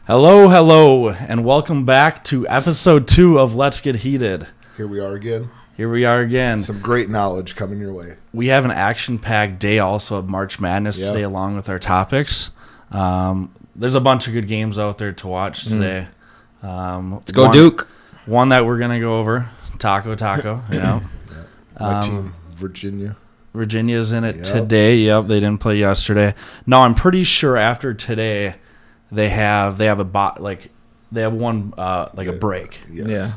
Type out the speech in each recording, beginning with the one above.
Hello, and welcome back to episode 2 of Let's Get Heated. Here we are again. Some great knowledge coming your way. We have an action-packed day also of March Madness today, along with our topics. There's a bunch of good games out there to watch today. Let's go Duke. One that we're going to go over, Taco, you know. My team, Virginia. Virginia's in it today. Yep, they didn't play yesterday. No, I'm pretty sure after today they have a break. Yes.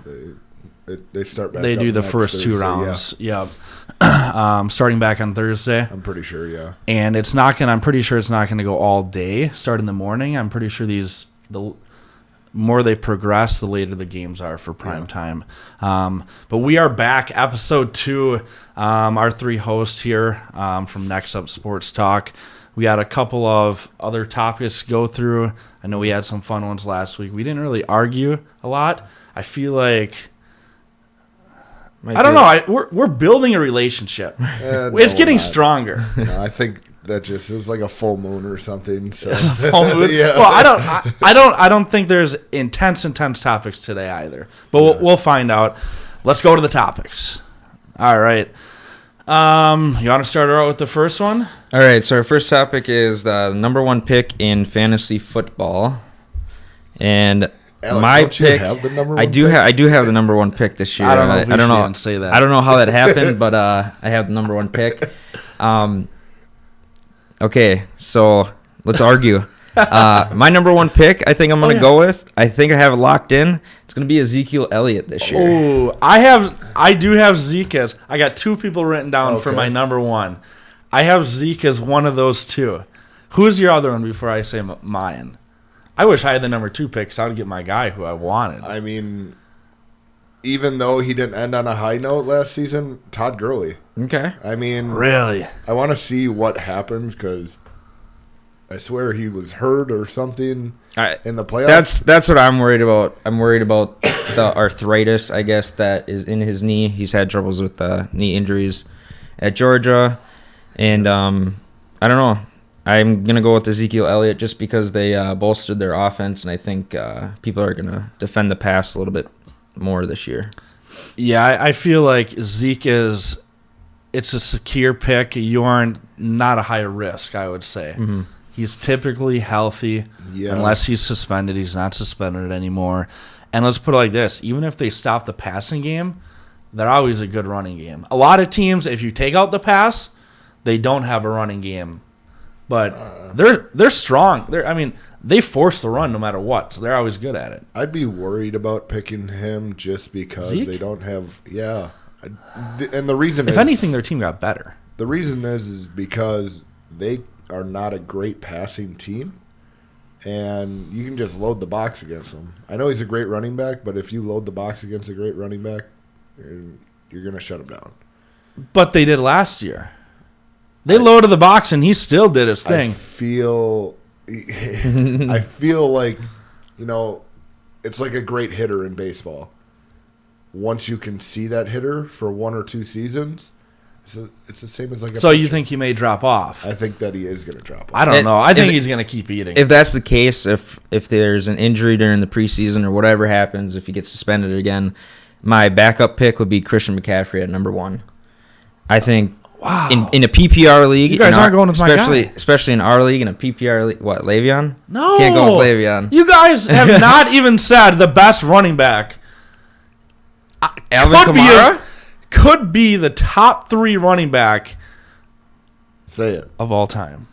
They start back. They do the first Thursday, 2 rounds. Yep. Starting back on Thursday. I'm pretty sure, yeah. And I'm pretty sure it's not going to go all day. Start in the morning. I'm pretty sure the more they progress, the later the games are for prime time. But we are back, episode 2. Our 3 hosts here from Next Up Sports Talk. We got a couple of other topics to go through. I know we had some fun ones last week. We didn't really argue a lot. I feel like we're building a relationship. It's getting stronger. No, I think that it was like a full moon or something. So. It's a full moon. Yeah. Well, I don't think there's intense topics today either. But we'll find out. Let's go to the topics. All right. You want to start out with the first one? All right. So our first topic is the number 1 pick in fantasy football, and Alex, my don't pick. You have the number 1 I do have the number 1 pick this year. I don't know. I don't know. Say that. I don't know how that happened, but I have the number 1 pick. Okay, so let's argue. My number 1 pick, I think I'm going to go with. I think I have it locked in. It's going to be Ezekiel Elliott this year. Oh, I do have Zeke as. I got 2 people written down for my number 1. I have Zeke as one of those 2. Who's your other one before I say mine? I wish I had the number 2 pick because I would get my guy who I wanted. I mean, even though he didn't end on a high note last season, Todd Gurley. Okay. I mean, really? I want to see what happens because I swear he was hurt or something in the playoffs. That's what I'm worried about. I'm worried about the arthritis, I guess, that is in his knee. He's had troubles with knee injuries at Georgia. And I don't know. I'm going to go with Ezekiel Elliott just because they bolstered their offense, and I think people are going to defend the pass a little bit more this year. Yeah, I feel like Zeke it's a secure pick. You aren't not a high risk, I would say. Mm-hmm. He's typically healthy unless he's suspended. He's not suspended anymore. And let's put it like this. Even if they stop the passing game, they're always a good running game. A lot of teams, if you take out the pass, they don't have a running game. But they're strong. They force the run no matter what, so they're always good at it. I'd be worried about picking him just because Zeke? they don't have and the reason if anything, their team got better. The reason is because they are not a great passing team, and you can just load the box against them. I know he's a great running back, but if you load the box against a great running back, you're going to shut him down. But they did last year. They loaded the box, and he still did his thing. I feel like, it's like a great hitter in baseball. Once you can see that hitter for 1 or 2 seasons, it's the same as like a So pitcher. you think he may drop off? I think that he is going to drop off. I don't know. I think he's going to keep eating. If that's the case, if there's an injury during the preseason or whatever happens, if he gets suspended again, my backup pick would be Christian McCaffrey at number 1. I think in a PPR league, you guys aren't going with my guy. Especially in our league, in a PPR league. What, Le'Veon? No. Can't go with Le'Veon. You guys have not even said the best running back. Alvin Kamara? Could be the top 3 running back. Say it. Of all time.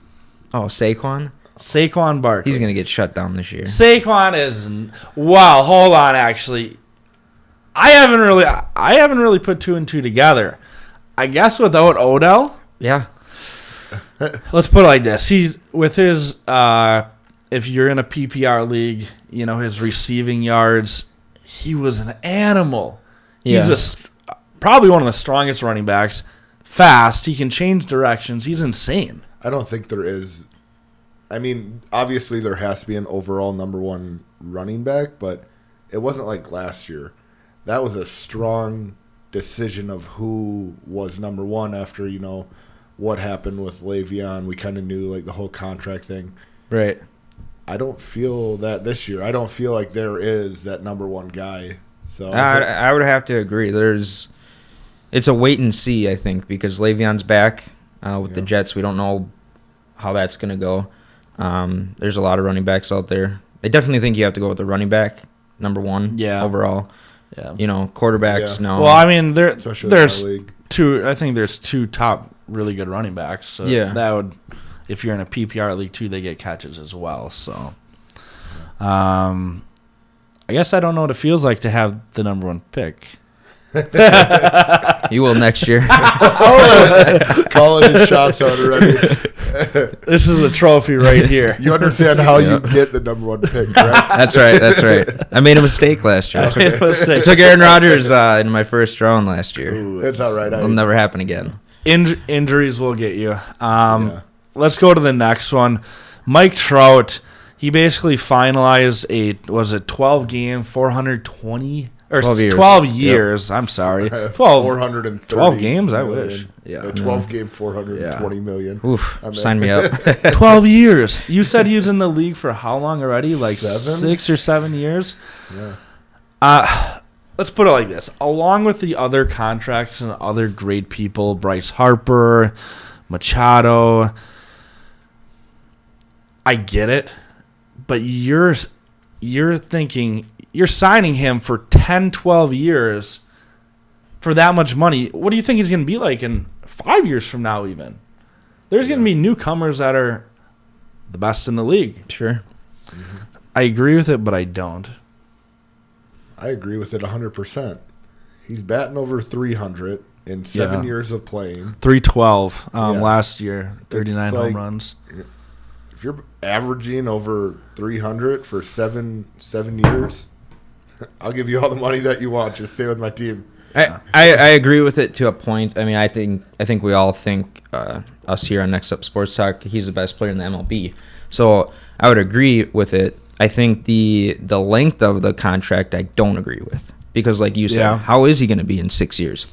Oh, Saquon? Saquon Barkley. He's going to get shut down this year. Saquon is... Wow, hold on, actually. I haven't really put 2 and 2 together. I guess without Odell... Yeah. Let's put it like this. He's with his... if you're in a PPR league, his receiving yards, he was an animal. He's probably one of the strongest running backs. Fast. He can change directions. He's insane. I don't think there is. I mean, obviously there has to be an overall number 1 running back, but it wasn't like last year. That was a strong decision of who was number 1 after, what happened with Le'Veon. We kind of knew like the whole contract thing. Right. I don't feel that this year. I don't feel like there is that number one guy. So I would have to agree. It's a wait and see, I think, because Le'Veon's back with the Jets. We don't know how that's going to go. There's a lot of running backs out there. I definitely think you have to go with the running back, number one overall. Yeah. Quarterbacks, no. Well, I mean, there's league. two. I think there's two top really good running backs. So that would, if you're in a PPR league too, they get catches as well. So, I guess I don't know what it feels like to have the number one pick. You will next year. Calling his shots out already. This is the trophy right here. You understand how you get the number one pick, correct? That's right. I made a mistake last year. I took Aaron Rodgers in my first round last year. It's all right. It'll never happen again. Injuries will get you. Let's go to the next one. Mike Trout. He basically finalized a 12-game, 420 or 12 years. Yep. I'm sorry. 12 games, I wish. Yeah. A 12-game, 420 million. Oof, sign me up. 12 years. You said he was in the league for how long already? Like 6 or 7 years? Yeah. Let's put it like this. Along with the other contracts and other great people, Bryce Harper, Machado, I get it. But you're thinking you're signing him for 10, 12 years for that much money. What do you think he's going to be like in 5 years from now even? There's going to be newcomers that are the best in the league. Sure. Mm-hmm. I agree with it, but I don't. I agree with it 100%. He's batting over 300 in 7 years of playing. 312 last year, 39 home runs. If you're averaging over 300 for seven years, I'll give you all the money that you want. Just stay with my team. I agree with it to a point. I mean, I think we all think us here on Next Up Sports Talk, he's the best player in the MLB. So I would agree with it. I think the length of the contract I don't agree with because, like you said, how is he going to be in 6 years?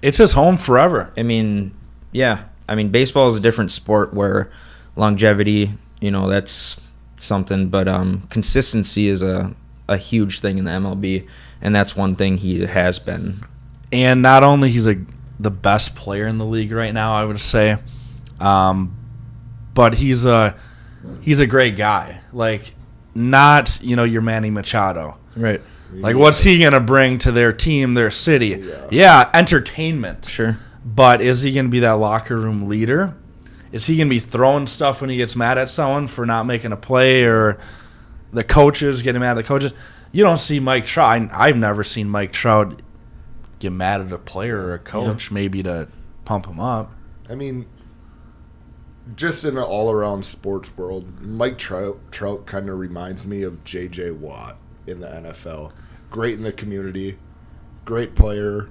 It's his home forever. I mean, baseball is a different sport where longevity, that's something, but consistency is a huge thing in the MLB, and that's one thing he has been. And not only he's the best player in the league right now, I would say, but he's a great guy. Like, not your Manny Machado, right? Like, what's he gonna bring to their team, their city? Yeah, entertainment. Sure. But is he gonna be that locker room leader? Is he going to be throwing stuff when he gets mad at someone for not making a play or the coaches getting mad at the coaches? You don't see Mike Trout. I've never seen Mike Trout get mad at a player or a coach maybe to pump him up. I mean, just in an all-around sports world, Mike Trout kind of reminds me of J.J. Watt in the NFL. Great in the community, great player,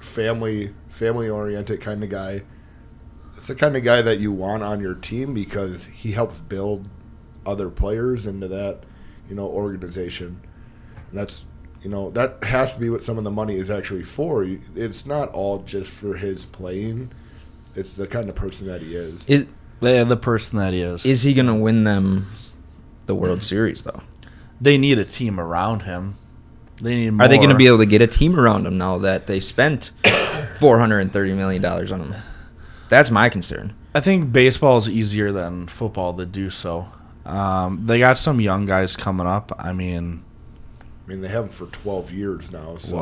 family-oriented kind of guy. It's the kind of guy that you want on your team because he helps build other players into that, organization. And that's, that has to be what some of the money is actually for. It's not all just for his playing. It's the kind of person that he is. The person that he is. Is he going to win them the World Series, though? They need a team around him. They need more. Are they going to be able to get a team around him now that they spent $430 million on him? That's my concern. I think baseball is easier than football to do so. They got some young guys coming up. I mean, they have them for 12 years now. So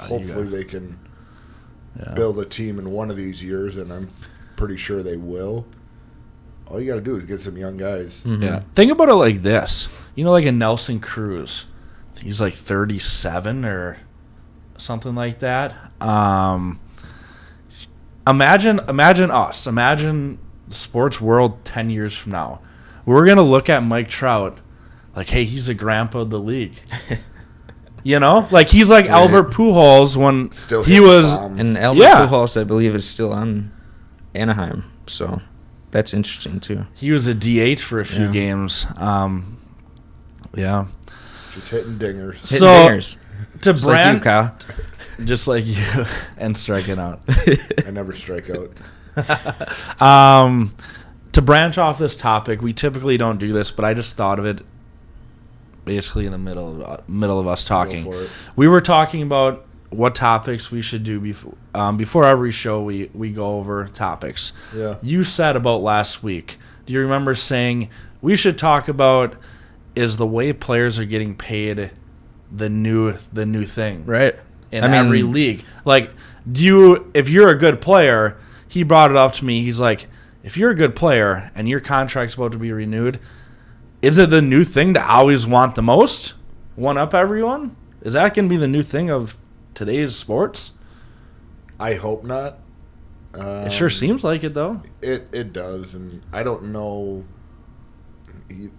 hopefully they can build a team in one of these years, and I'm pretty sure they will. All you got to do is get some young guys. Mm-hmm. Yeah. Think about it like this. Like a Nelson Cruz. He's like 37 or something like that. Imagine us. Imagine the sports world 10 years from now. We're going to look at Mike Trout like, hey, he's a grandpa of the league. Like he's like Albert Pujols when still he was. And Albert Pujols, I believe, is still on Anaheim. So that's interesting, too. He was a DH for a few games. Just hitting dingers. Dingers. To Just Brand, like you, Kyle. just like you, and striking out. I never strike out. to branch off this topic, we typically don't do this, but I just thought of it basically in the middle of us talking. Go for it. We were talking about what topics we should do before every show. We go over topics. Yeah. You said about last week. Do you remember saying we should talk about is the way players are getting paid the new thing, Right. in every league? Like, if you're a good player, he brought it up to me. He's like, if you're a good player and your contract's about to be renewed, is it the new thing to always want the most? One up everyone? Is that going to be the new thing of today's sports? I hope not. It sure seems like it, though. It does, and I don't know.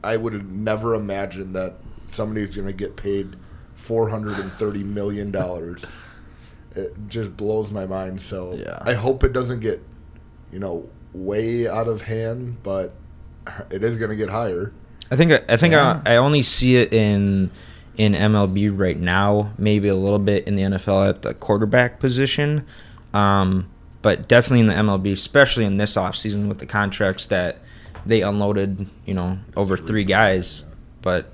I would have never imagined that somebody's going to get paid $430 million. It just blows my mind. So Yeah. I hope it doesn't get, way out of hand, but it is going to get higher. I think I only see it in MLB right now, maybe a little bit in the NFL at the quarterback position, but definitely in the MLB, especially in this offseason with the contracts that they unloaded, over 3 guys. But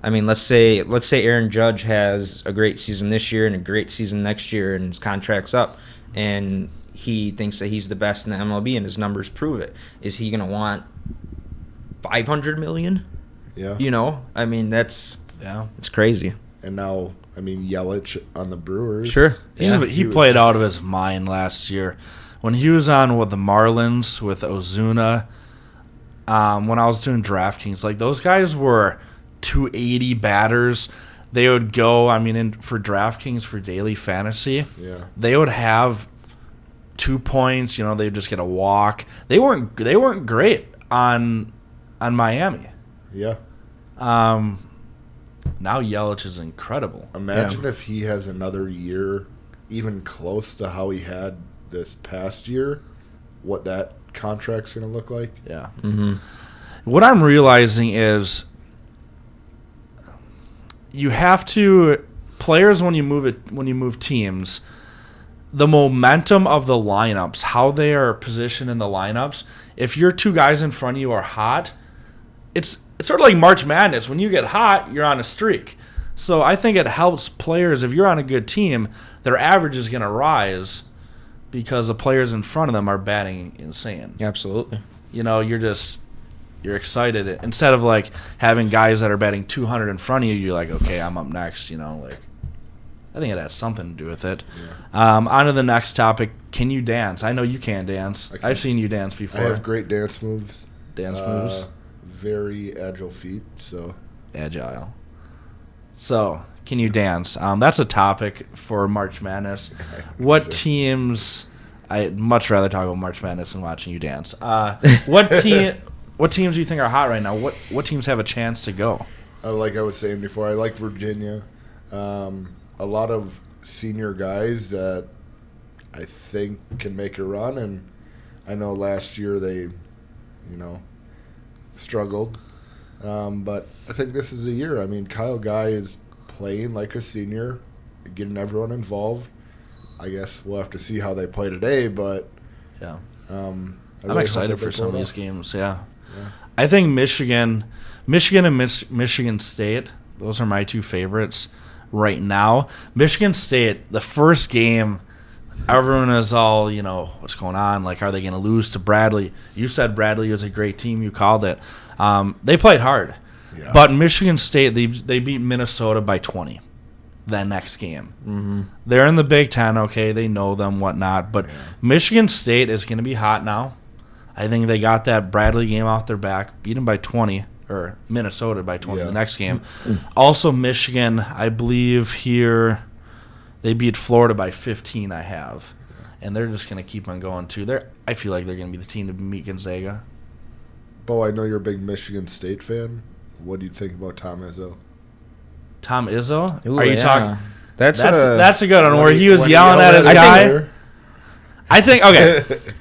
I mean, let's say Aaron Judge has a great season this year and a great season next year, and his contract's up, and he thinks that he's the best in the MLB, and his numbers prove it. Is he going to want $500 million? Yeah. I mean, it's crazy. And now, Yelich on the Brewers. Sure. He played out of his mind last year. When he was on with the Marlins with Ozuna, when I was doing DraftKings, like those guys were 280 batters. They would go, for DraftKings for daily fantasy, they would have 2 points, they'd just get a walk. They weren't great on Miami. Yeah. Now Yelich is incredible. Imagine if he has another year even close to how he had this past year, what that contract's going to look like. Yeah. Mm-hmm. What I'm realizing is you have to players when you move teams, the momentum of the lineups, how they are positioned in the lineups. If your 2 guys in front of you are hot, it's sort of like March Madness. When you get hot, you're on a streak. So I think it helps players. If you're on a good team, their average is going to rise because the players in front of them are batting insane. Absolutely. You're excited. Instead of like having guys that are batting 200 in front of you, you're like, okay, I'm up next. I think it has something to do with it. Yeah. On to the next topic. Can you dance? I know you can dance. I've seen you dance before. I have great dance moves. Moves. Very agile feet. So agile. So, can you dance? That's a topic for March Madness. What teams? I'd much rather talk about March Madness than watching you dance. What teams do you think are hot right now? What teams have a chance to go? Like I was saying before, I like Virginia. A lot of senior guys that I think can make a run, and I know last year they, struggled. But I think this is a year. Kyle Guy is playing like a senior, getting everyone involved. I guess we'll have to see how they play today, but yeah, I'm excited for some of these games. Yeah. I think Michigan and Michigan State, those are my 2 favorites right now. Michigan State, the first game, everyone is all, what's going on? Like, are they going to lose to Bradley? You said Bradley was a great team. You called it. They played hard. Yeah. But Michigan State, they beat Minnesota by 20 that next game. Mm-hmm. They're in the Big Ten, okay? They know them, whatnot. But Michigan State is going to be hot now. I think they got that Bradley game off their back, beat them by 20, or Minnesota by 20 the next game. Also, Michigan, I believe here, they beat Florida by 15, I have. And they're just going to keep on going, too. I feel like they're going to be the team to meet Gonzaga. Bo, I know you're a big Michigan State fan. What do you think about Tom Izzo? Tom Izzo? Ooh, are you talking? That's a good one, where he was yelling at his guy. I think, okay.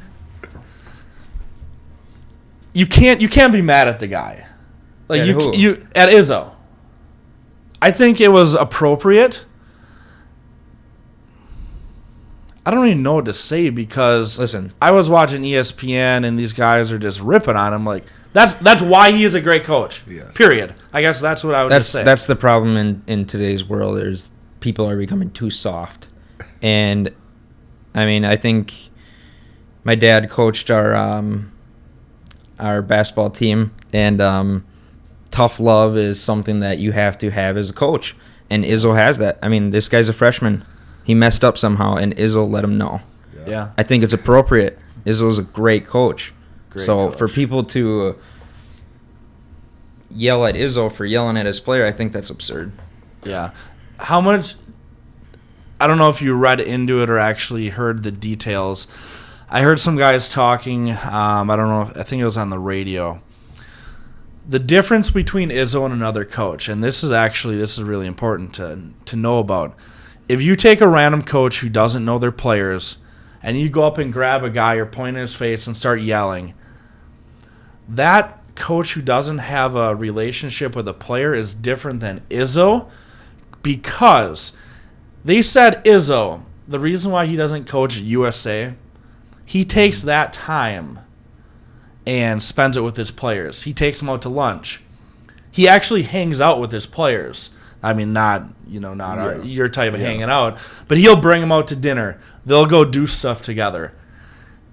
You can't be mad at the guy. Like you at Izzo. I think it was appropriate. I don't even know what to say because Listen. I was watching ESPN and these guys are just ripping on him. Like that's why he is a great coach. Yes. Period. I guess that's what I would just say. That's the problem in today's world. Is people are becoming too soft, and I mean I think my dad coached our basketball team, and tough love is something that you have to have as a coach, and Izzo has that. I mean, this guy's a freshman. He messed up somehow, and Izzo let him know. Yeah. I think it's appropriate. Izzo's a great coach. Great For coach. people to yell at Izzo for yelling at his player, I think that's absurd. Yeah. How much? I don't know if you read into it or actually heard the details. I heard some guys talking. I don't know. I think it was on the radio. The difference between Izzo and another coach, and this is really important to know about. If you take a random coach who doesn't know their players, and you go up and grab a guy or point in his face and start yelling, that coach who doesn't have a relationship with a player is different than Izzo, because they said Izzo, the reason why he doesn't coach at USA, he takes that time and spends it with his players. He takes them out to lunch. He actually hangs out with his players. I mean, not your type of hanging out, but he'll bring them out to dinner. They'll go do stuff together.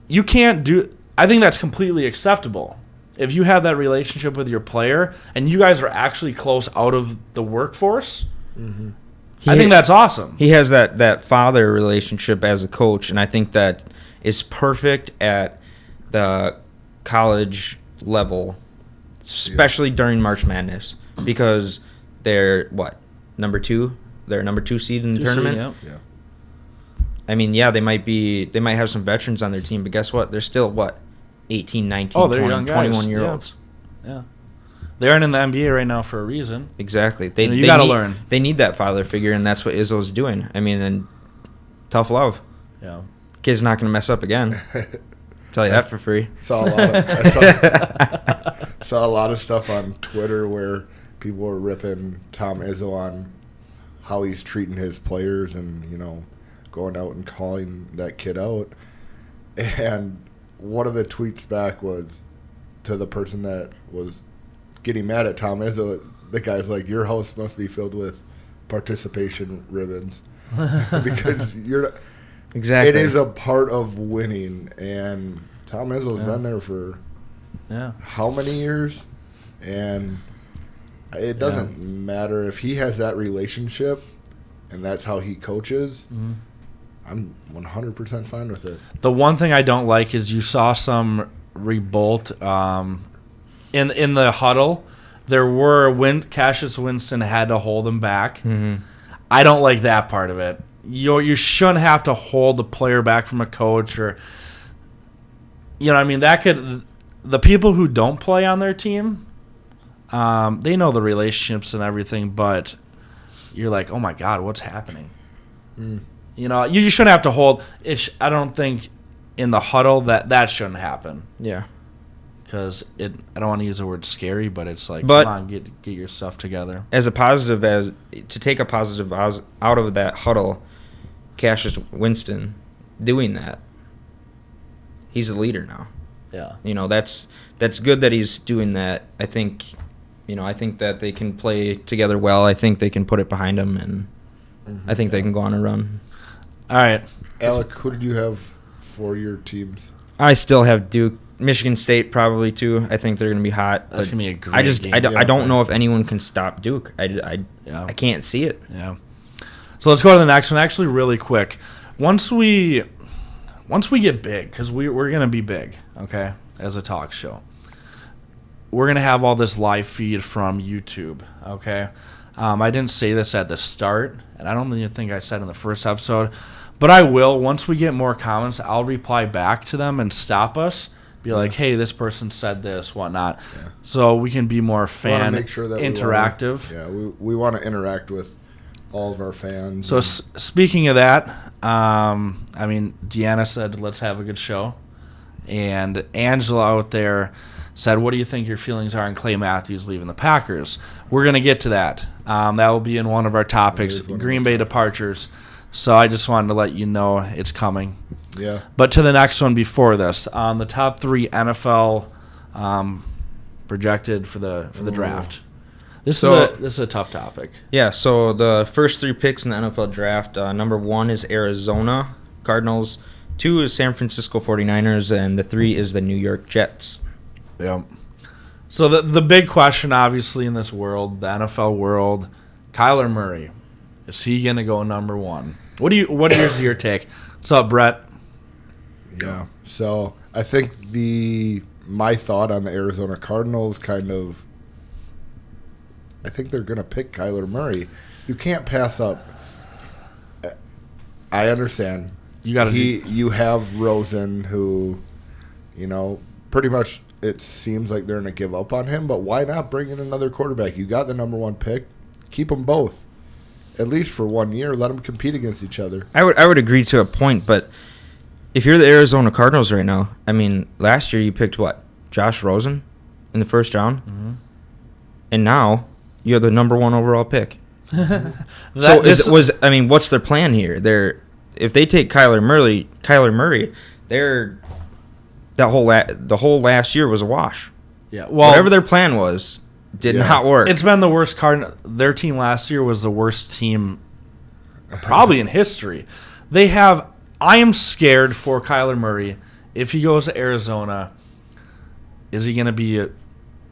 You can't do. I think that's completely acceptable. If you have that relationship with your player and you guys are actually close out of the workforce, I think that's awesome. He has that father relationship as a coach, and I think that is perfect at the college level, especially during March Madness, because they're number 2? They're number 2 seed in the tournament. Yeah. I mean, yeah, they might have some veterans on their team, but guess what? They're still 18, 19, they're 20, young guys. 21-year-olds. Yeah. They aren't in the NBA right now for a reason. Exactly. You got to learn. They need that father figure, and that's what Izzo's doing. I mean, and tough love. Yeah. Kid's not going to mess up again. Tell you that for free. Saw a lot of stuff on Twitter where people were ripping Tom Izzo on how he's treating his players and, going out and calling that kid out. And one of the tweets back was to the person that was getting mad at Tom Izzo. The guy's like, your house must be filled with participation ribbons. Because Exactly. it is a part of winning. And Tom Izzo's been there for how many years? And it doesn't matter if he has that relationship and that's how he coaches. Mm-hmm. I'm 100% fine with it. The one thing I don't like is you saw some revolt in the huddle. There were Cassius Winston had to hold him back. Mm-hmm. I don't like that part of it. You shouldn't have to hold the player back from a coach, or I mean, that could, the people who don't play on their team, they know the relationships and everything, but you're like, oh my God, what's happening? You shouldn't have to hold. I don't think in the huddle that shouldn't happen. Yeah. Because I don't want to use the word scary, but it's like, but come on, get your stuff together. As a positive, to take a positive out of that huddle, Cassius Winston doing that. He's a leader now. Yeah. That's good that he's doing that. I think that they can play together well. I think they can put it behind them, and I think they can go on a run. All right. Alec, who did you have for your teams? I still have Duke. Michigan State probably too. I think they're going to be hot. That's going to be a great game. I don't know if anyone can stop Duke. I can't see it. Yeah. So let's go to the next one. Actually, really quick. Once we get big, because we're going to be big, okay, as a talk show. We're going to have all this live feed from YouTube, okay? I didn't say this at the start, and I don't even think I said in the first episode, but I will. Once we get more comments, I'll reply back to them and stop us. Be like, hey, this person said this, whatnot. Yeah. So we can be more fan interactive. We want to interact with all of our fans. So speaking of that, Deanna said, let's have a good show. And Angela out there said, what do you think your feelings are on Clay Matthews leaving the Packers? We're going to get to that. That will be in one of our topics, Green Bay departures. So I just wanted to let you know it's coming. Yeah. But to the next one before this, the top 3 NFL projected for the draft. This is a tough topic. Yeah, so the first 3 picks in the NFL draft, number 1 is Arizona Cardinals, 2 is San Francisco 49ers, and the 3 is the New York Jets. Yep. So the big question, obviously, in this world, the NFL world, Kyler Murray, is he going to go number 1? What is your take? What's up, Brett? Yeah. So I think my thought on the Arizona Cardinals I think they're going to pick Kyler Murray. You can't pass up. I understand. You have Rosen, who, pretty much it seems like they're going to give up on him. But why not bring in another quarterback? You got the number 1 pick. Keep them both, at least for 1 year. Let them compete against each other. I would agree to a point, but if you're the Arizona Cardinals right now, I mean, last year you picked what? Josh Rosen in the first round, and now you're the number 1 overall pick. What's their plan here? If they take Kyler Murray, the whole last year was a wash. Yeah, well, whatever their plan was did not work. It's been the worst Their team last year was the worst team probably in history. I am scared for Kyler Murray. If he goes to Arizona, is he going to be a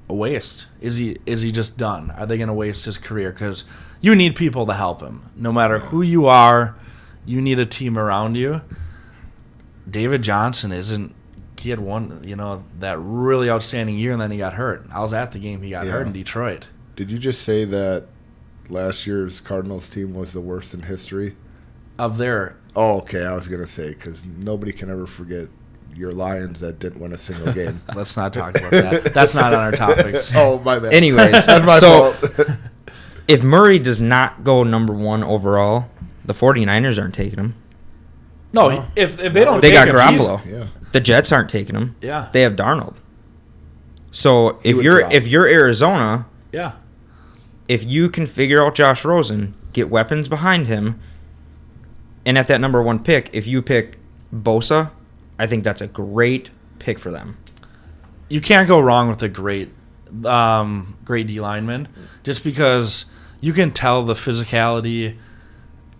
waste? Is he just done? Are they going to waste his career? Because you need people to help him. No matter who you are, you need a team around you. David Johnson he had one, that really outstanding year, and then he got hurt. I was at the game he got hurt in Detroit. Did you just say that last year's Cardinals team was the worst in history? Of their... Oh, okay. I was going to say, because nobody can ever forget your Lions that didn't win a single game. Let's not talk about that. That's not on our topics. Oh, my bad. Anyways, that's my fault. If Murray does not go number 1 overall, the 49ers aren't taking him. No, if they don't they take got him, Garoppolo. The Jets aren't taking him. Yeah. They have Darnold. So if you're Arizona, if you can figure out Josh Rosen, get weapons behind him, and at that number 1 pick, if you pick Bosa, I think that's a great pick for them. You can't go wrong with a great D lineman, just because you can tell the physicality,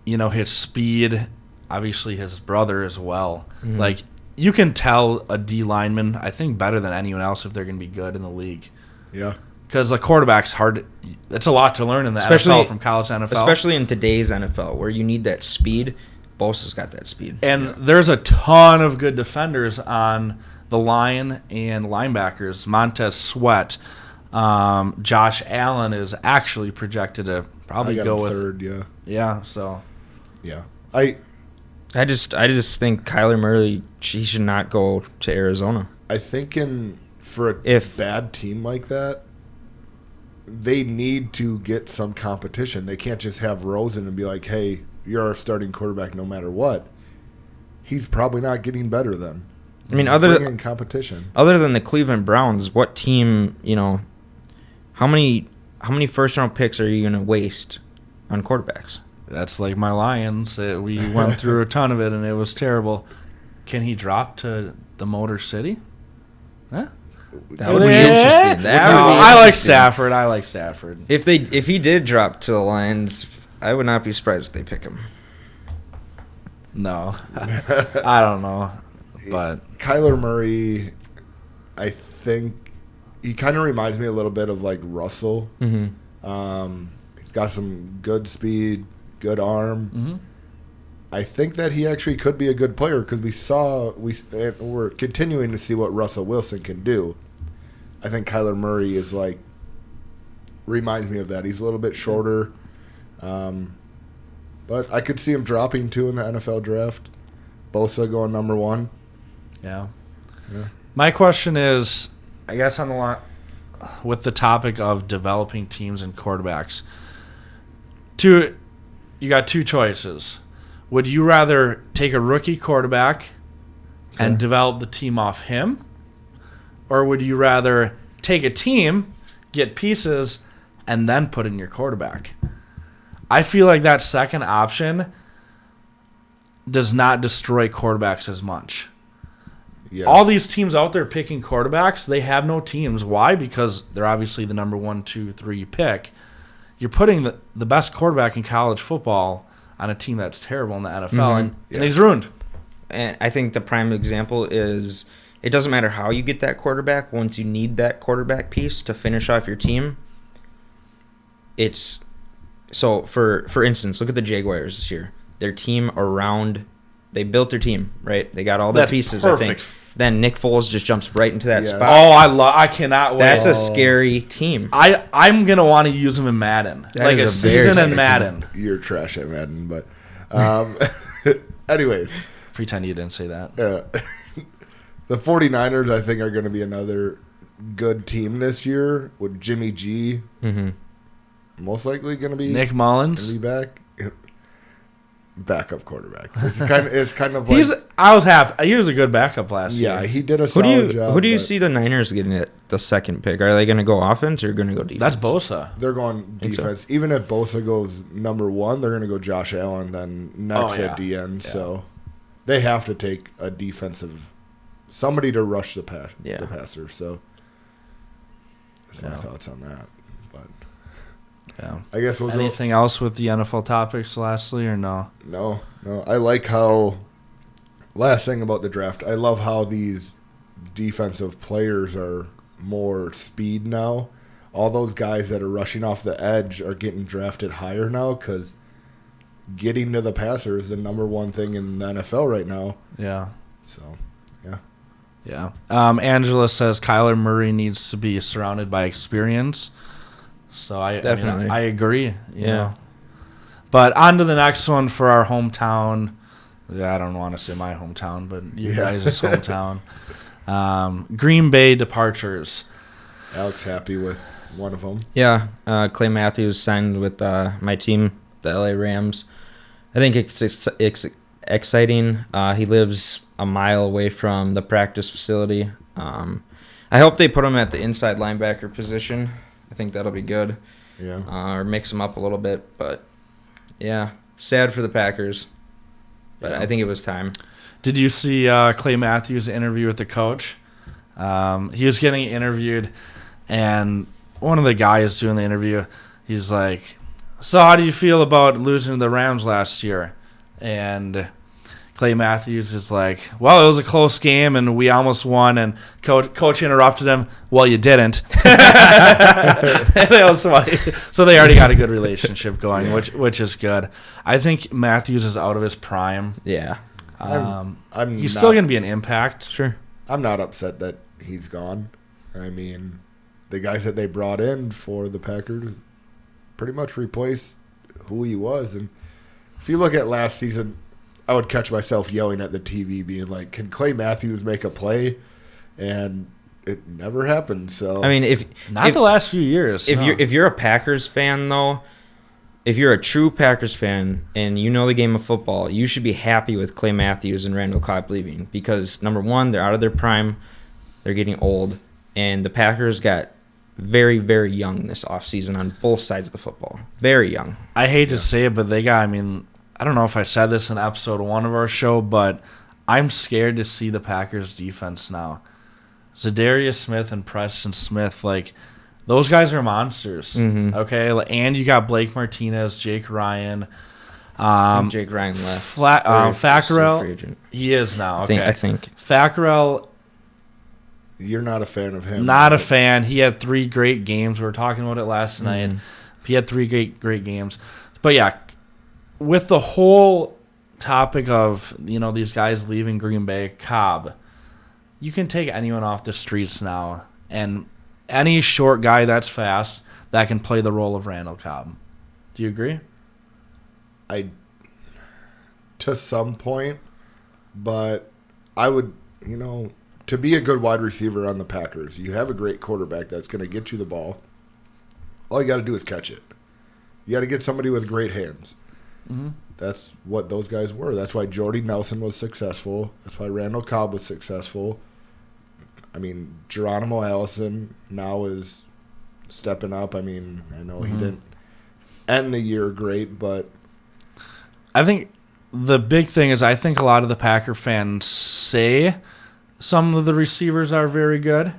his speed, obviously his brother as well. Mm-hmm. Like, you can tell a D lineman, I think, better than anyone else if they're going to be good in the league. Yeah. Because the quarterback's hard. It's a lot to learn in the NFL from college to NFL. Especially in today's NFL, where you need that speed. Bosa's got that speed. And there's a ton of good defenders on the line and linebackers. Montez Sweat. Josh Allen is actually projected to probably go with third, yeah. Yeah, so. Yeah. I just think Kyler Murray, he should not go to Arizona. I think for a bad team like that, they need to get some competition. They can't just have Rosen and be like, hey, you're our starting quarterback no matter what. He's probably not getting better then. I mean, bring in competition. Other than the Cleveland Browns, what team, how many first round picks are you going to waste on quarterbacks? That's like my Lions. We went through a ton of it, and it was terrible. Can he drop to the Motor City? Huh? That would be interesting. I like Stafford. If he did drop to the Lions, I would not be surprised if they pick him. No. I don't know. But Kyler Murray, I think he kind of reminds me a little bit of like Russell. Mm-hmm. He's got some good speed, good arm. Mm-hmm. I think that he actually could be a good player because we're continuing to see what Russell Wilson can do. I think Kyler Murray reminds me of that. He's a little bit shorter, but I could see him dropping 2 in the NFL draft. Bosa going number 1. Yeah. My question is, I guess on the line with the topic of developing teams and quarterbacks. You got 2 choices. Would you rather take a rookie quarterback and develop the team off him? Or would you rather take a team, get pieces, and then put in your quarterback? I feel like that second option, does not destroy quarterbacks as much. Yes. All these teams out there picking quarterbacks, they have no teams. Why? Because they're obviously the number 1, 2, 3 pick. You're putting the best quarterback in college football on a team that's terrible in the NFL, and he's ruined. And I think the prime example is it doesn't matter how you get that quarterback. Once you need that quarterback piece to finish off your team, it's so for instance, look at the Jaguars this year. Their team they built their team, right? They got all their pieces, perfect. I think. Then Nick Foles just jumps right into that spot. Oh, I cannot wait. That's a scary team. I'm going to want to use him in Madden. Like a season in Madden. You're trash at Madden, but anyways. Pretend you didn't say that. The 49ers, I think, are going to be another good team this year with Jimmy G. Most likely going to be Nick Mullins. Gonna be back. Backup quarterback. It's kind of like I was happy. He was a good backup last year. Yeah, he did a solid job. Who do you see the Niners getting at the second pick? Are they going to go offense or going to go defense? That's Bosa. They're going defense. So. Even if Bosa goes number 1, they're going to go Josh Allen then next at the end. Yeah. So they have to take a defensive somebody to rush the passer. So that's my thoughts on that. But yeah, I guess we'll anything else with the NFL topics lastly or no? No. I like how last thing about the draft, I love how these defensive players are more speed now. All those guys that are rushing off the edge are getting drafted higher now because getting to the passer is the number 1 thing in the NFL right now. Yeah. So, yeah. Angela says Kyler Murray needs to be surrounded by experience. So I agree. You know. But on to the next one for our hometown. I don't want to say my hometown, but you guys' hometown. Green Bay departures. Alex happy with one of them. Yeah. Clay Matthews signed with my team, the LA Rams. I think it's exciting. He lives a mile away from the practice facility. I hope they put him at the inside linebacker position. I think that'll be good. Yeah. Or mix him up a little bit. But, yeah, sad for the Packers. But I think it was time. Did you see Clay Matthews' interview with the coach? He was getting interviewed, and one of the guys doing the interview, he's like, so how do you feel about losing to the Rams last year? And Clay Matthews is like, well, it was a close game, and we almost won. And coach interrupted him, well, you didn't. That was funny. So they already got a good relationship going, which is good. I think Matthews is out of his prime. Yeah. He's still going to be an impact. Sure. I'm not upset that he's gone. I mean, the guys that they brought in for the Packers pretty much replaced who he was. And if you look at last season, I would catch myself yelling at the TV being like, can Clay Matthews make a play? And it never happened. So I mean, if the last few years. If you're a Packers fan, though, if you're a true Packers fan and you know the game of football, you should be happy with Clay Matthews and Randall Cobb leaving because, number one, they're out of their prime. They're getting old. And the Packers got very, very young this offseason on both sides of the football. Very young. I hate to say it, but they got, I don't know if I said this in episode 1 of our show, but I'm scared to see the Packers defense now. Zadarius Smith and Preston Smith, those guys are monsters. Mm-hmm. Okay, and you got Blake Martinez, Jake Ryan. Jake Ryan left. Fackrell, he is now. Okay, I think Fackrell. You're not a fan of him. Not a fan. He had 3 great games. We were talking about it last night. He had 3 great games. But yeah, with the whole topic of these guys leaving Green Bay, Cobb, you can take anyone off the streets now, and any short guy that's fast that can play the role of Randall Cobb. Do you agree? To some point, but I would, to be a good wide receiver on the Packers, you have a great quarterback that's going to get you the ball. All you got to do is catch it. You got to get somebody with great hands. Mm-hmm. That's what those guys were. That's why Jordy Nelson was successful. That's why Randall Cobb was successful. Geronimo Allison now is stepping up. I know he didn't end the year great, but I think the big thing is I think a lot of the Packer fans say some of the receivers are very good,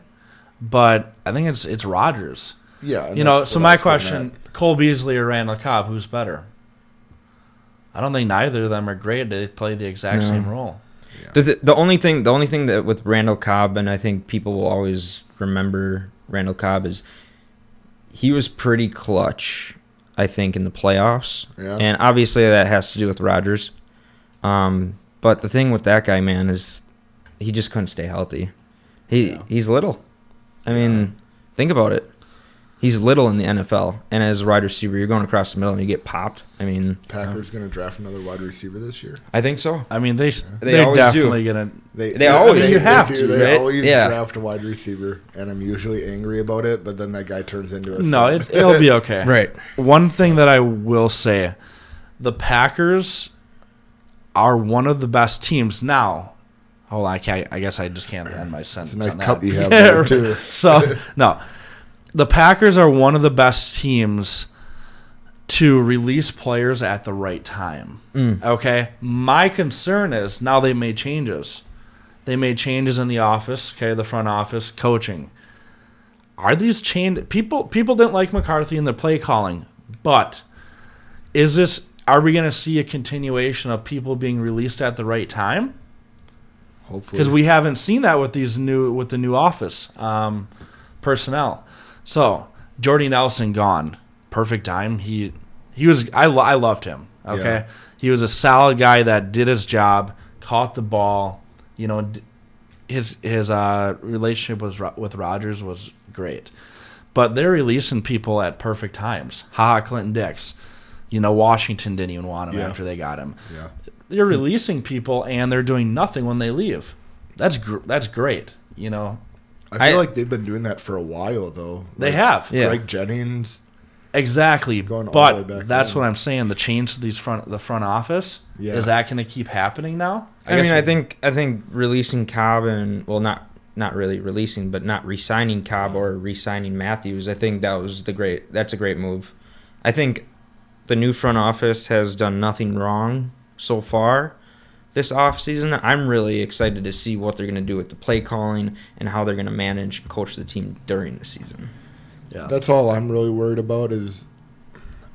but I think it's Rodgers. Yeah. and You know, that's so what I my was getting question, Cole Beasley or Randall Cobb, who's better? I don't think neither of them are great. They play the exact No. same role. The only thing that with Randall Cobb, and I think people will always remember Randall Cobb, is he was pretty clutch, I think, in the playoffs. Yeah. And obviously that has to do with Rodgers. But the thing with that guy, man, is he just couldn't stay healthy. He's little. I mean, think about it. He's little in the NFL, and as a wide receiver, you're going across the middle and you get popped. I mean, Packers going to draft another wide receiver this year. I think so. I mean, they're always definitely do. gonna. They always you have do. to, They right? always Yeah. draft a wide receiver, and I'm usually angry about it. But then that guy turns into a No, stud. it'll be okay. Right. One thing that I will say, the Packers are one of the best teams now. Hold on, I guess I just can't end my It's sentence. a nice on that. cup you have there too. So, no. The Packers are one of the best teams to release players at the right time. Okay? My concern is now they made changes. They made changes in the office, okay, the front office, coaching. Are these change people didn't like McCarthy in the play calling, but are we going to see a continuation of people being released at the right time? Hopefully, Because we haven't seen that with the new office personnel. So Jordy Nelson gone, perfect time. He was I loved him. Okay, Yeah. He was a solid guy that did his job, caught the ball. You know, his relationship with Rodgers was great, but they're releasing people at perfect times. Clinton Dix. You know, Washington didn't even want him after they got him. Yeah. They're releasing people and they're doing nothing when they leave. That's great. You know. I feel like they've been doing that for a while, though. They have. Yeah. Greg Jennings. Exactly. Going all the way But back that's then. what I'm saying. The change to the front office, Yeah. is that going to keep happening now? I think releasing Cobb and not really releasing, but not re-signing Cobb or re-signing Matthews. I think that's a great move. I think the new front office has done nothing wrong so far this offseason. I'm really excited to see what they're going to do with the play calling and how they're going to manage and coach the team during the season. Yeah. That's all I'm really worried about is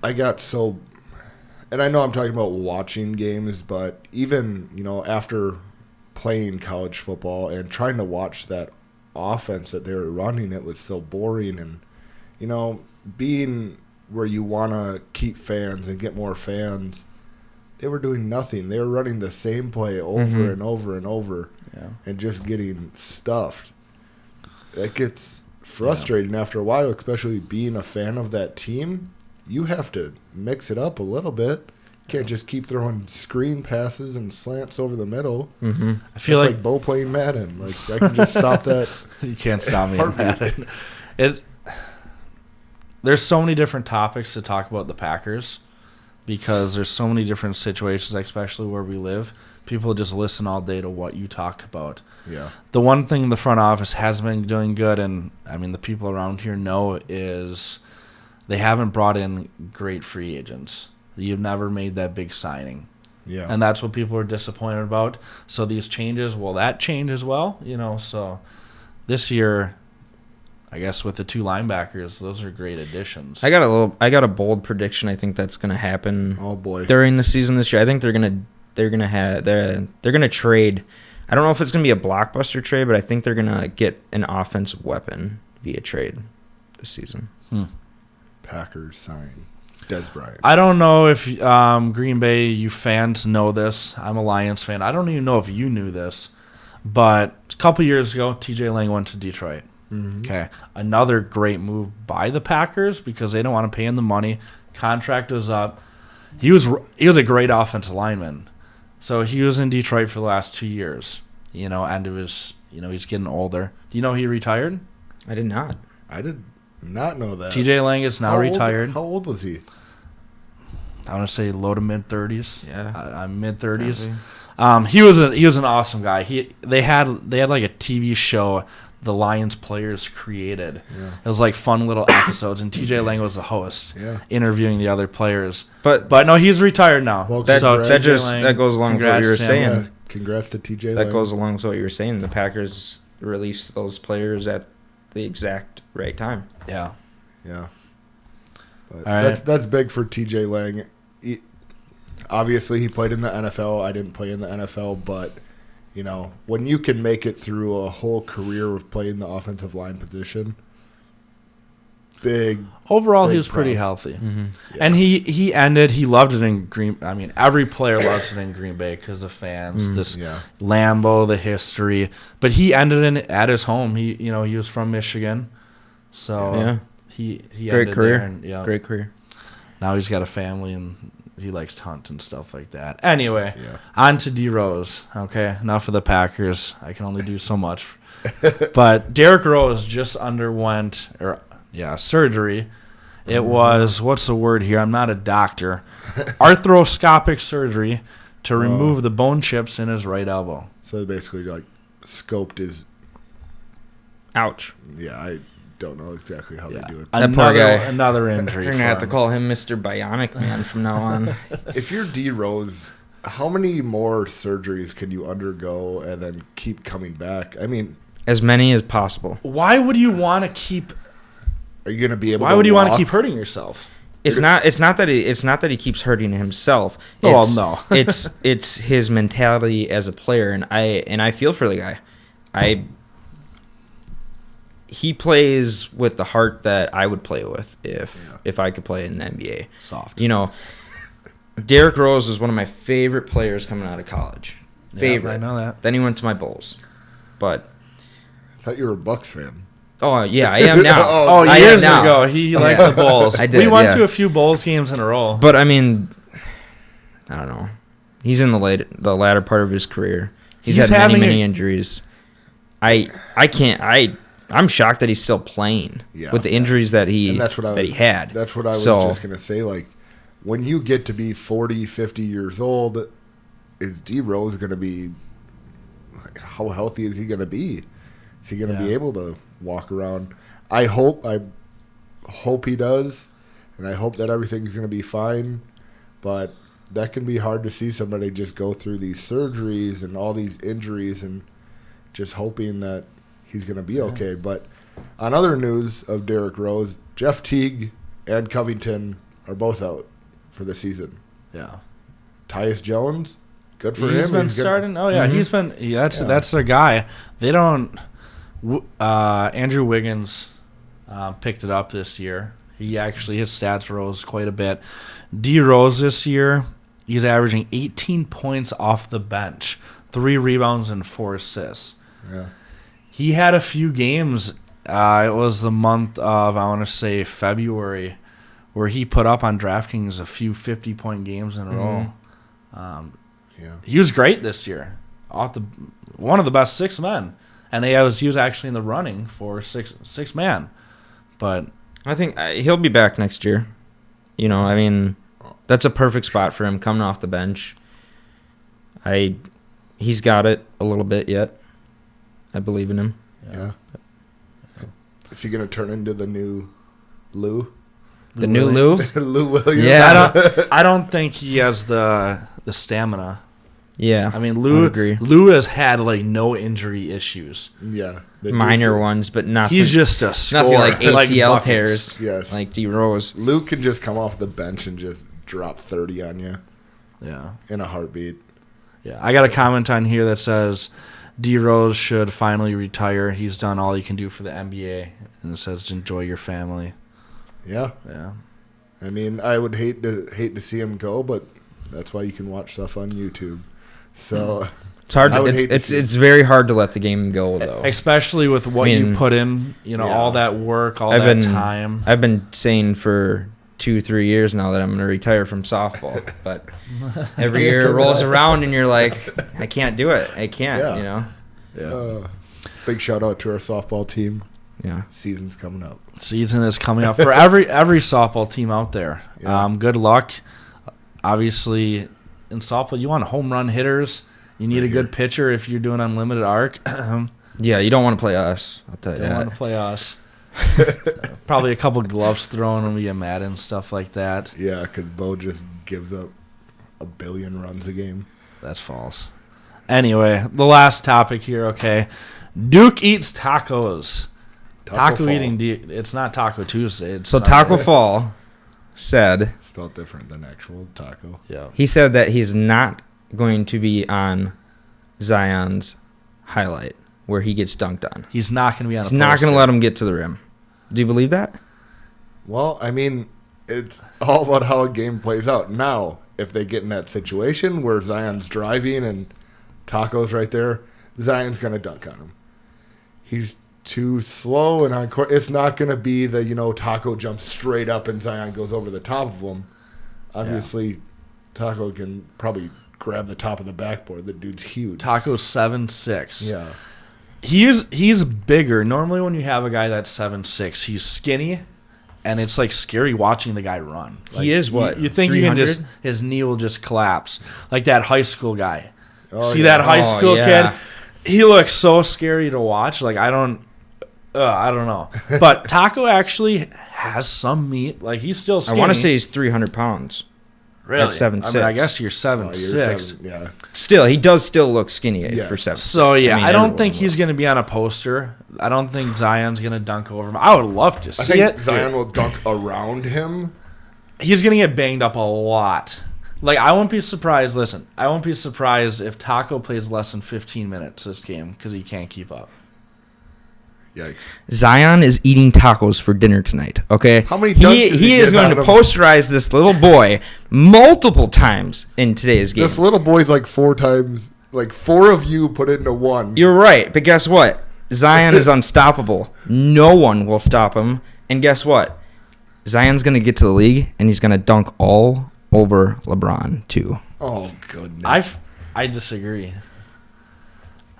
I got so – and I know I'm talking about watching games, but even, after playing college football and trying to watch that offense that they were running, it was so boring. And, being where you want to keep fans and get more fans – they were doing nothing. They were running the same play over and over and over and just getting stuffed. It gets frustrating after a while, especially being a fan of that team. You have to mix it up a little bit. You can't just keep throwing screen passes and slants over the middle. Mm-hmm. I feel like Bo playing Madden. Like I can just stop that. You can't stop me in Madden. There's so many different topics to talk about the Packers. Because there's so many different situations, especially where we live. People just listen all day to what you talk about. Yeah. The one thing the front office has been doing good, and I mean the people around here know, is they haven't brought in great free agents. You've never made that big signing. Yeah. And that's what people are disappointed about. So these changes, will that change as well? So this year, I guess with the two linebackers, those are great additions. I got a bold prediction. I think that's going to happen. Oh boy. During the season this year. I think they're gonna trade. I don't know if it's gonna be a blockbuster trade, but I think they're gonna get an offensive weapon via trade this season. Packers sign Dez Bryant. I don't know if Green Bay, you fans, know this. I'm a Lions fan. I don't even know if you knew this, but a couple years ago, TJ Lang went to Detroit. Mm-hmm. Okay, another great move by the Packers because they don't want to pay him the money. Contract was up. He was a great offensive lineman, so he was in Detroit for the last 2 years. End of his. He's getting older. Do you know he retired? I did not. I did not know that. TJ Lang is now retired. How old was he? I want to say low to mid 30s. Yeah. I'm mid 30s. He was an awesome guy. They had like a TV show the Lions players created. Yeah. It was like fun little episodes, and TJ Lang was the host, interviewing the other players. But no, he's retired now. Well, that TJ goes along with what you were saying. Yeah, congrats to TJ Lang. That goes along with what you were saying. The Packers released those players at the exact right time. Yeah. Yeah. But right. that's big for TJ Lang. Obviously, he played in the NFL. I didn't play in the NFL, but you know, when you can make it through a whole career of playing the offensive line position, overall, big he was pretty props. healthy. Mm-hmm. Yeah. And he loved it in Green. I mean, every player loves it in Green Bay because of fans. This Lambeau, the history. But he ended it at his home. He was from Michigan, so he Great ended career. there. And, Great career. Now he's got a family and he likes to hunt and stuff like that. Anyway, Yeah. on to D Rose. Okay, enough of the Packers. I can only do so much. But Derrick Rose just underwent surgery. It was, what's the word here? I'm not a doctor. Arthroscopic surgery to remove the bone chips in his right elbow. So basically, like, scoped his. Ouch. Yeah, I don't know exactly how they do it. That poor guy. Another injury. You're going to have to call him Mr. Bionic Man from now on. If you're D Rose, how many more surgeries can you undergo and then keep coming back? I mean, As many as possible. Why would you want to keep? are you going to be able? Why would you want to keep hurting yourself? It's not that he keeps hurting himself. Oh, It's, no. it's his mentality as a player, and I feel for the guy. He plays with the heart that I would play with if I could play in the NBA. Soft. You know, Derrick Rose was one of my favorite players coming out of college. Favorite. Yeah, I know that. Then he went to my Bulls, but I thought you were a Bucks fan. oh yeah, I am now. Oh, I am years now. ago, he liked the Bulls. I did, we went yeah. to a few Bulls games in a row. But I mean, I don't know. He's in the latter part of his career. He's had many injuries. I'm shocked that he's still playing with the injuries that he had. That's what I was just going to say. Like, when you get to be 40, 50 years old, is D Rose going to be, how healthy is he going to be? Is he going to be able to walk around? I hope he does, and I hope that everything's going to be fine. But that can be hard to see somebody just go through these surgeries and all these injuries and just hoping that he's going to be okay. But on other news of Derrick Rose, Jeff Teague and Covington are both out for the season. Yeah. Tyus Jones, good for him. He's been starting. Oh, yeah. He's been. Yeah, that's their guy. They don't. Andrew Wiggins picked it up this year. His stats rose quite a bit. D Rose this year, he's averaging 18 points off the bench, 3 rebounds and 4 assists. Yeah. He had a few games. It was the month of, I want to say, February, where he put up on DraftKings a few 50-point games in a row. He was great this year. One of the best 6 men. And he was actually in the running for six man. But I think he'll be back next year. You know, I mean, that's a perfect spot for him coming off the bench. He's got it a little bit yet. I believe in him. Yeah. Is he going to turn into the new Lou? The new Lou? Lou Williams? Yeah. I don't think he has the stamina. Yeah. I mean, I would agree. Lou has had like no injury issues. Yeah. Minor ones, but nothing. He's just a scorer. Nothing like ACL buckets. tears. Yes. Like D Rose. Lou can just come off the bench and just drop 30 on you. Yeah. In a heartbeat. Yeah. I got a comment on here that says D Rose should finally retire. He's done all he can do for the NBA, and it says enjoy your family. Yeah. Yeah. I mean, I would hate to see him go, but that's why you can watch stuff on YouTube. So it's hard. It's very hard to let the game go, though. Especially with what you put in, all that work, that time. I've been saying for 2-3 years now that I'm going to retire from softball, but every year it rolls around and you're like, I can't do it. I can't. Yeah. Big shout out to our softball team. Yeah. Season's coming up. Season is coming up for every softball team out there. Yeah. Good luck. Obviously, in softball, you want home run hitters You need Right a good here. pitcher if you're doing unlimited arc. Yeah, you don't want to play us. I'll tell you Don't that. want to play us. Probably a couple gloves thrown when we get mad and stuff like that. Yeah, because Bo just gives up 1 billion runs a game. That's false. Anyway, the last topic here, okay. Duke eats tacos. Taco Fall. eating, it's not Taco Tuesday. It's So Sunday. Taco Fall said Spelled different than actual taco. Yeah. he said that he's not going to be on Zion's highlight where he gets dunked on. He's not going to be on He's a not going poster. to let him get to the rim. Do you believe that? Well, I mean, it's all about how a game plays out. Now, if they get in that situation where Zion's driving and Taco's right there, Zion's going to dunk on him. He's too slow and on court. It's not going to be the, Taco jumps straight up and Zion goes over the top of him. Obviously, Taco can probably grab the top of the backboard. The dude's huge. Taco's 7'6". Yeah. He's bigger. Normally when you have a guy that's 7'6", he's skinny, and it's like scary watching the guy run. Like, He is what, You think you can 300? just his knee will just collapse like that high school guy. Oh, See yeah. that high Oh, school yeah. kid? He looks so scary to watch. Like I don't know. But Taco actually has some meat. Like he's still I skinny. want to say he's 300 pounds. really. at 7'6". I guess you're Oh, 7'6". you're 7, yeah. Still, he does still look skinny Yes. for 7'6". So yeah, mean, I don't everyone think will. he's going to be on a poster. I don't think Zion's going to dunk over him. I would love to I see think it. Zion will dunk around him. He's going to get banged up a lot. Like I won't be surprised. Listen, I won't be surprised if Taco plays less than 15 minutes this game because he can't keep up. Yikes. Zion is eating tacos for dinner tonight. Okay, How many dunks did he he is get going out to of- posterize this little boy multiple times in today's game. This little boy's like 4 times, like 4 of you put into 1. You're right, but guess what? Zion is unstoppable. No one will stop him. And guess what? Zion's going to get to the league, and he's going to dunk all over LeBron, too. Oh, goodness. I disagree.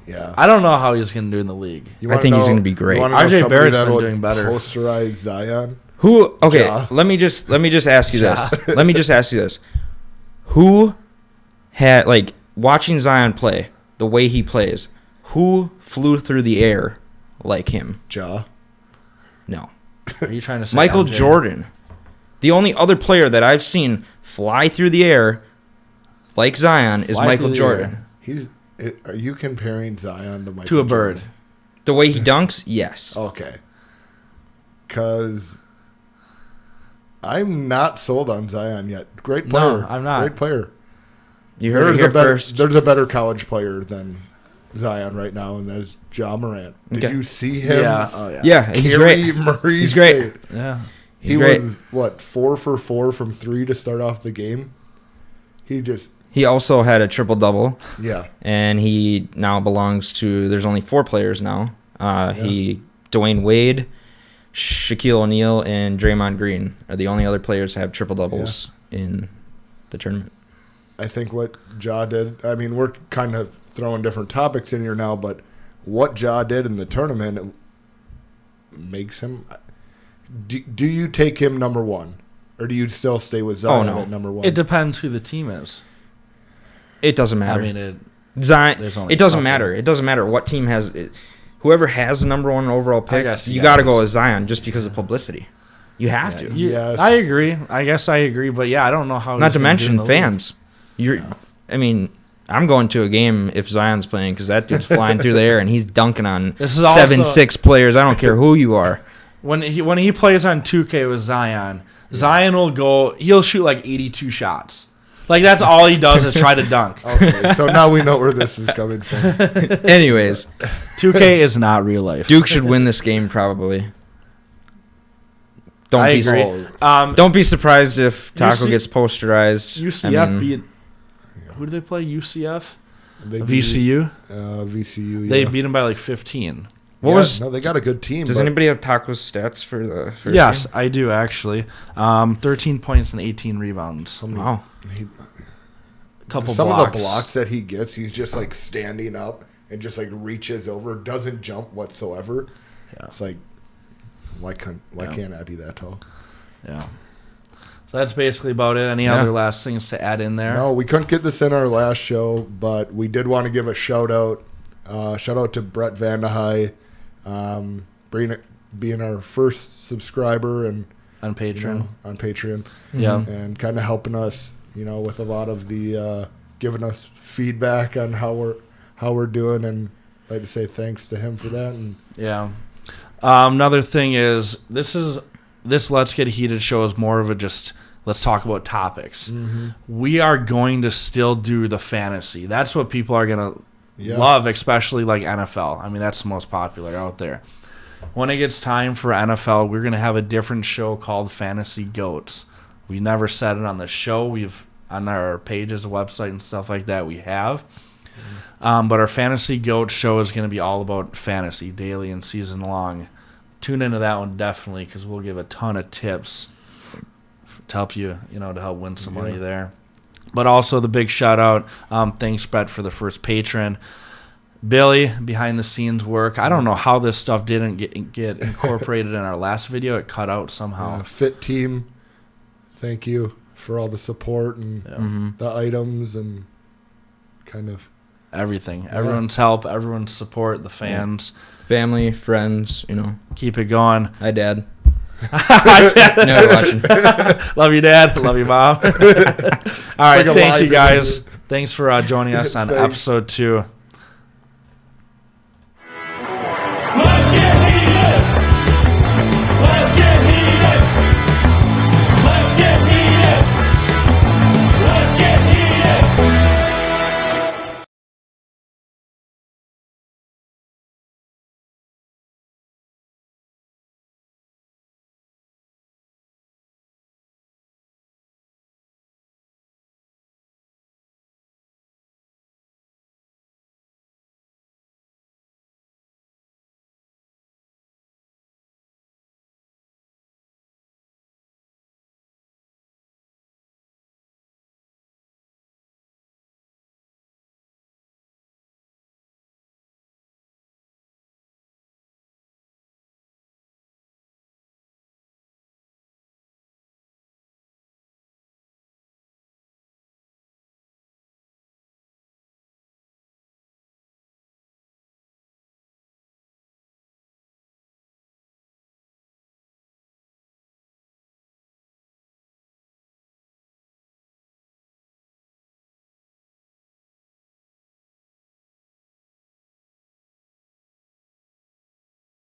Yeah. I don't know how he's going to do in the league. You I wanna think he's know- gonna be great. you wanna know RJ somebody Barrett's that been would doing better. Posterize Zion. Who? Okay, Ja. let me just ask you this. Ja. Let me just ask you this. Who had watching Zion play the way he plays? Who flew through the air like him? Ja. No, Are you trying to say Michael MJ? Jordan. The only other player that I've seen fly through the air like Zion is Fly Michael through the Jordan. Are you comparing Zion to Michael To a bird. Jordan? The way he dunks, yes. Okay. Because I'm not sold on Zion yet. Great player. No, I'm not. Great player. You heard it here first. There's a better college player than Zion right now, and that's Ja Morant. Did Okay. you see him Yeah. Oh yeah. Yeah, he's carry great. Murray's He's great. fade? Yeah. He's He great. was, 4 for 4 from 3 to start off the game? He also had a triple-double. Yeah. And he now belongs to. There's only 4 players now. Dwayne Wade, Shaquille O'Neal, and Draymond Green are the only other players to have triple doubles in the tournament. I think what Ja did, I mean, we're kind of throwing different topics in here now, but what Ja did in the tournament makes him. Do you take him number 1? Or do you still stay with Zion no. at number 1? It depends who the team is. It doesn't matter. I mean, there's Zion. only It doesn't a couple. matter. It doesn't matter what team has it. Whoever has the number 1 overall pick, guess, you yeah, got to go it's- with Zion just because of publicity. You have to. Yes. I agree. I guess I agree, but yeah, I don't know how. Not he's to gonna do mention in the league. fans. I mean, I'm going to a game if Zion's playing because that dude's flying through the air and he's dunking on This is also- 7'6" players. I don't care who you are. When he plays on 2K with Zion, Zion will go. He'll shoot like 82 shots. Like that's all he does is try to dunk. Okay, so now we know where this is coming from. Anyways, 2K is not real life. Duke should win this game probably. I be agree. Don't be surprised if Taco UC gets posterized. UCF beat. Who do they play? UCF. They beat, VCU. VCU, yeah. They beat him by like 15. No, they got a good team. Does but anybody have Taco's stats for the first Yes, game? I do actually. 13 points and 18 rebounds. how many- Wow. Couple some blocks. of the blocks that he gets, he's just like standing up and just like reaches over, doesn't jump whatsoever. Yeah. It's like, why can't I be that tall? Yeah. So that's basically about it. Any other last things to add in there? No, we couldn't get this in our last show, but we did want to give a shout out. Shout out to Brett Vandehey, being our first subscriber and On Patreon. On Patreon. Yeah. And kind of helping us, with a lot of the giving us feedback on how we're doing, and I'd like to say thanks to him for that. And yeah. Another thing is this Let's Get Heated show is more of a just let's talk about topics. Mm-hmm. We are going to still do the fantasy. That's what people are going to love, especially like NFL. I mean, that's the most popular out there. When it gets time for NFL, we're going to have a different show called Fantasy Goats. We never said it on the show. We've on our pages, website, and stuff like that. We have. But our Fantasy Goat show is going to be all about fantasy, daily and season long. Tune into that one definitely, because we'll give a ton of tips to help you, to help win some money there. But also the big shout out, thanks Brett for the first patron. Billy, behind the scenes work. I don't know how this stuff didn't get incorporated in our last video. It cut out somehow. Fit team, thank you for all the support and the items and kind of everything. Yeah. Everyone's help, everyone's support, the fans. Family, friends, Keep it going. Hi, Dad. Hi, Dad. No, you're watching. Love you, Dad. Love you, Mom. All right, thank you, guys. Thanks for joining us on episode 2.